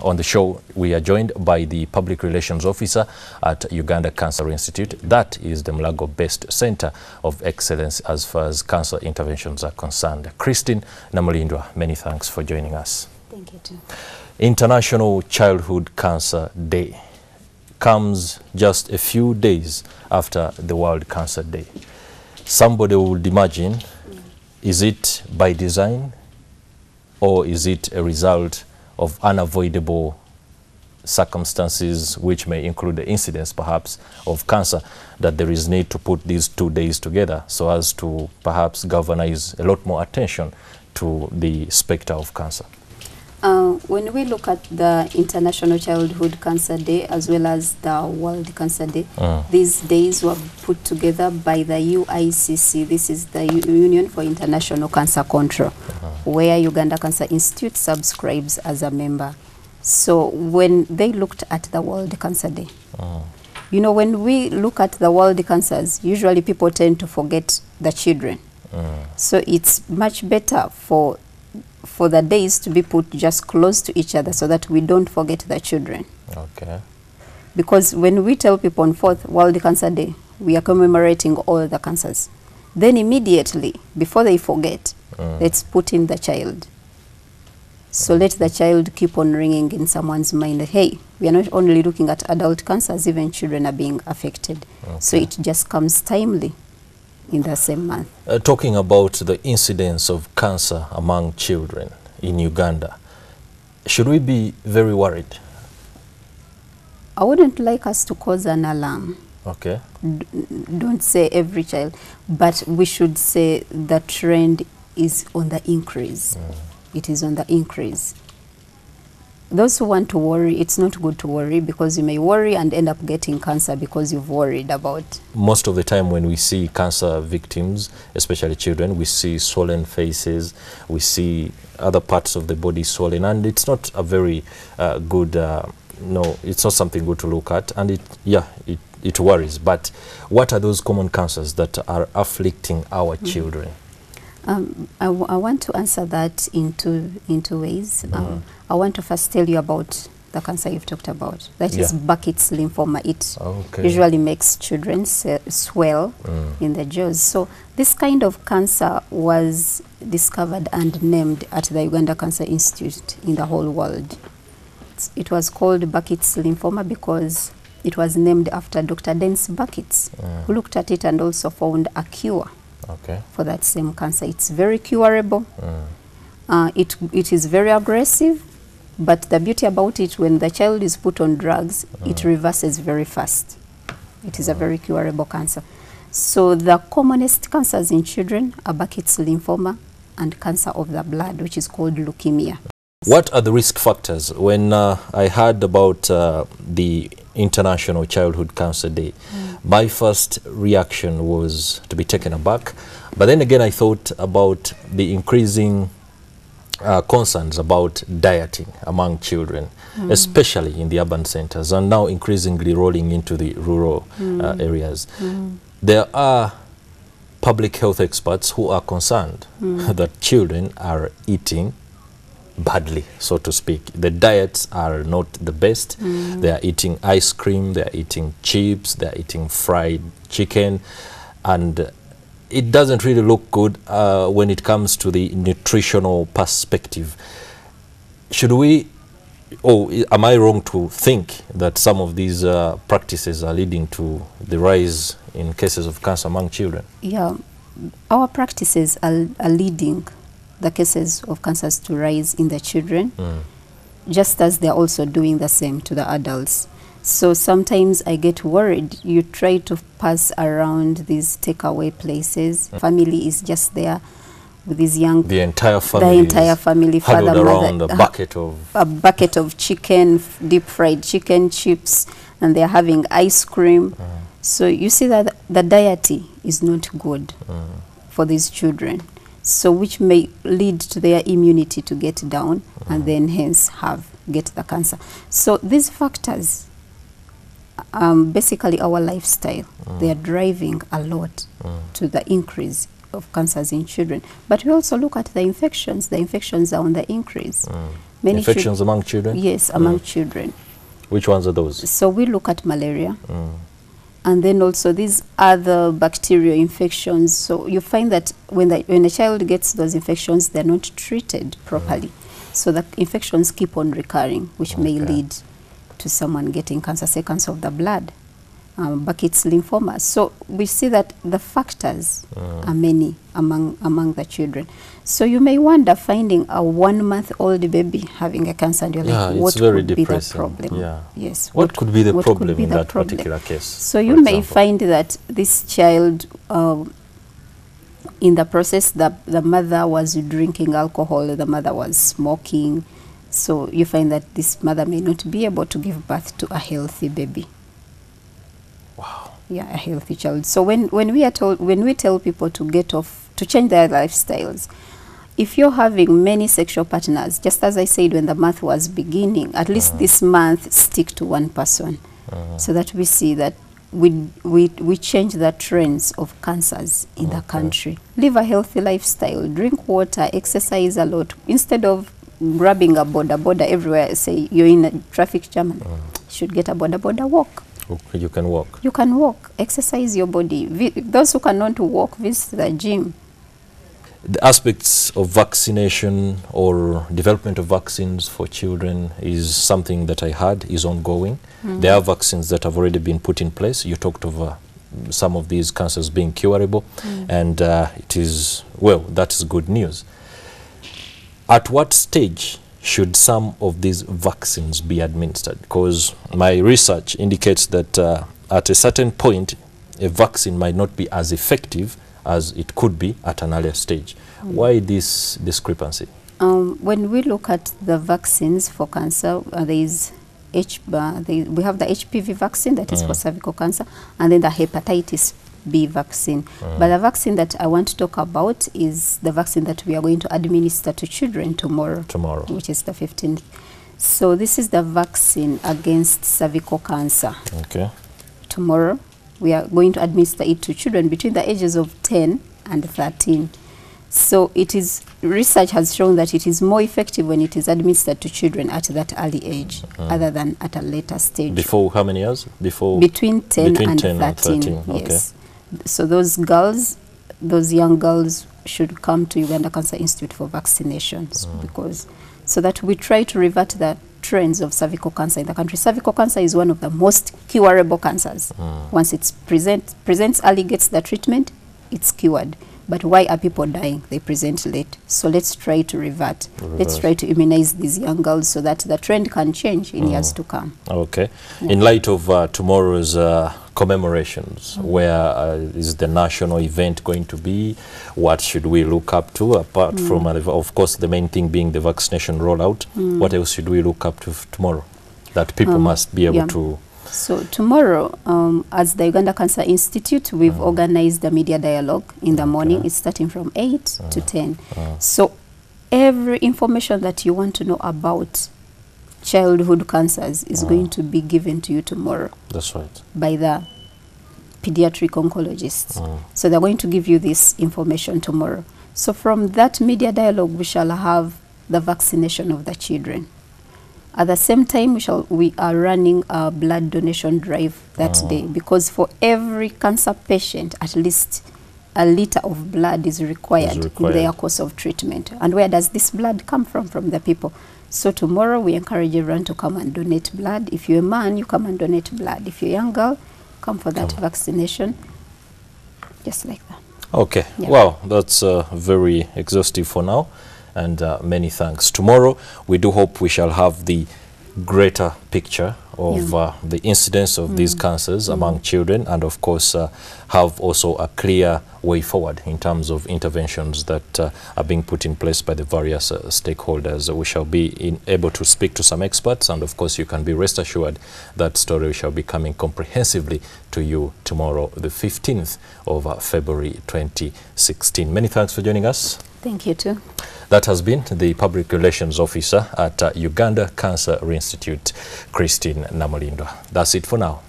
On the show, we are joined by the Public Relations Officer at Uganda Cancer Institute. That is the Mulago-based Center of Excellence as far as cancer interventions are concerned. Christine Namulindwa, many thanks for joining us. Thank you too. International Childhood Cancer Day comes just a few days after the World Cancer Day. Somebody would imagine, is it by design or is it a result of unavoidable circumstances which may include the incidence perhaps of cancer, that there is need to put these 2 days together so as to perhaps galvanize a lot more attention to the spectre of cancer? When we look at the International Childhood Cancer Day as well as the World Cancer Day, these days were put together by the UICC. This is the Union for International Cancer Control, where Uganda Cancer Institute subscribes as a member. So when they looked at the World Cancer Day, you know, when we look at the world cancers, usually people tend to forget the children. So it's much better for the days to be put just close to each other so that we don't forget the children. Okay. Because when we tell people on 4th World Cancer Day, we are commemorating all the cancers. Then immediately, before they forget, let's put in the child. So let the child keep on ringing in someone's mind. Hey, we are not only looking at adult cancers, even children are being affected. Okay. So it just comes timely in the same month. Talking about the incidence of cancer among children in Uganda, should we be very worried? I wouldn't like us to cause an alarm. Okay. Don't say every child, but we should say the trend is on the increase. It is on the increase. Those who want to worry, it's not good to worry, because you may worry and end up getting cancer because you've worried about. Most of the time when we see cancer victims, especially children, we see swollen faces, we see other parts of the body swollen, and it's not a very good, no, it's not something good to look at, and it worries. But what are those common cancers that are afflicting our children? I want to answer that in two ways. I want to first tell you about the cancer you've talked about. That is Burkitt's lymphoma. It usually makes children swell in the jaws. So this kind of cancer was discovered and named at the Uganda Cancer Institute in the whole world. It was called Burkitt's lymphoma because it was named after Dr. Dennis Burkitt, who looked at it and also found a cure for that same cancer. It's very curable. It is very aggressive, but the beauty about it, when the child is put on drugs, it reverses very fast. It is a very curable cancer. So the commonest cancers in children are Burkitt's lymphoma and cancer of the blood, which is called leukemia. What are the risk factors? When I heard about the International Childhood Cancer Day, my first reaction was to be taken aback. But then again, I thought about the increasing concerns about dieting among children, especially in the urban centers, and now increasingly rolling into the rural areas. There are public health experts who are concerned that children are eating badly, so to speak. The diets are not the best. They are eating ice cream, they are eating chips, they are eating fried chicken, and it doesn't really look good when it comes to the nutritional perspective. Should we, am I wrong to think that some of these practices are leading to the rise in cases of cancer among children? Yeah, our practices are leading the cases of cancers to rise in the children, just as they're also doing the same to the adults. So sometimes I get worried. You try to pass around these takeaway places. Family is just there with these young... The entire family father, around mother, a bucket of chicken, deep fried chicken, chips, and they're having ice cream. So you see that the diet is not good for these children. So which may lead to their immunity to get down and then hence get the cancer. So these factors, basically our lifestyle, they are driving a lot to the increase of cancers in children. But we also look at the infections. The infections are on the increase. Many infections among children? Yes, among children. Which ones are those? So we look at malaria. And then also these other bacterial infections. So you find that when a child gets those infections, they're not treated properly. So the infections keep on recurring, which may lead to someone getting cancer, say cancer of the blood, Burkitt's lymphoma. So we see that the factors are many among the children. So you may wonder, finding a 1-month-old baby having a cancer, and you're like, what could be the problem? Yes. What could be the problem in that particular case? So you may find that this child, in the process, the mother was drinking alcohol, the mother was smoking. So you find that this mother may not be able to give birth to a healthy baby. Wow. Yeah, a healthy child. So when we tell people to get off, to change their lifestyles, if you're having many sexual partners, just as I said when the month was beginning, at least this month stick to one person, so that we see that we change the trends of cancers in the country. Live a healthy lifestyle, drink water, exercise a lot. Instead of grabbing a boda everywhere, say you're in a traffic jam, you should get a boda walk. You can walk. You can walk, exercise your body. Those who cannot walk, visit the gym. The aspects of vaccination or development of vaccines for children is something that I heard is ongoing. There are vaccines that have already been put in place. You talked of some of these cancers being curable, and it is, well, that is good news. At what stage should some of these vaccines be administered? Because my research indicates that at a certain point, a vaccine might not be as effective as it could be at an earlier stage. Why this discrepancy? When we look at the vaccines for cancer, we have the HPV vaccine that is for cervical cancer, and then the hepatitis B vaccine. But the vaccine that I want to talk about is the vaccine that we are going to administer to children tomorrow, which is the 15th. So this is the vaccine against cervical cancer. Okay. Tomorrow we are going to administer it to children between the ages of 10 and 13. So it is, research has shown that it is more effective when it is administered to children at that early age, other than at a later stage. Before how many years? Between 10 and 13. Yes. So those girls, those young girls should come to Uganda Cancer Institute for vaccinations, because so that we try to revert the trends of cervical cancer in the country. Cervical cancer is one of the most curable cancers. Once it's presents early, gets the treatment, it's cured. But why are people dying? They present late. So let's try to revert. Let's try to immunize these young girls so that the trend can change in years to come. Okay. In light of tomorrow's commemorations, where is the national event going to be? What should we look up to, apart from, of course, the main thing being the vaccination rollout? What else should we look up to tomorrow that people must be able to? So tomorrow, as the Uganda Cancer Institute, we've organized a media dialogue in the morning. It's starting from 8 to 10. So every information that you want to know about childhood cancers is going to be given to you tomorrow. That's right. By the pediatric oncologists. So they're going to give you this information tomorrow. So from that media dialogue, we shall have the vaccination of the children. At the same time, we are running a blood donation drive that day, because for every cancer patient, at least a liter of blood is required in their course of treatment. And where does this blood come from? From the people. So tomorrow, we encourage everyone to come and donate blood. If you're a man, you come and donate blood. If you're a young girl, come for that vaccination, just like that. Okay. Yeah. Wow, that's very exhaustive for now. And many thanks. Tomorrow, we do hope we shall have the greater picture of the incidence of these cancers among children, and of course have also a clear way forward in terms of interventions that are being put in place by the various stakeholders. We shall be able to speak to some experts, and of course you can be rest assured that story shall be coming comprehensively to you tomorrow, the 15th of February 2016. Many thanks for joining us. Thank you too. That has been the Public Relations Officer at Uganda Cancer Institute, Christine Namulindwa. That's it for now.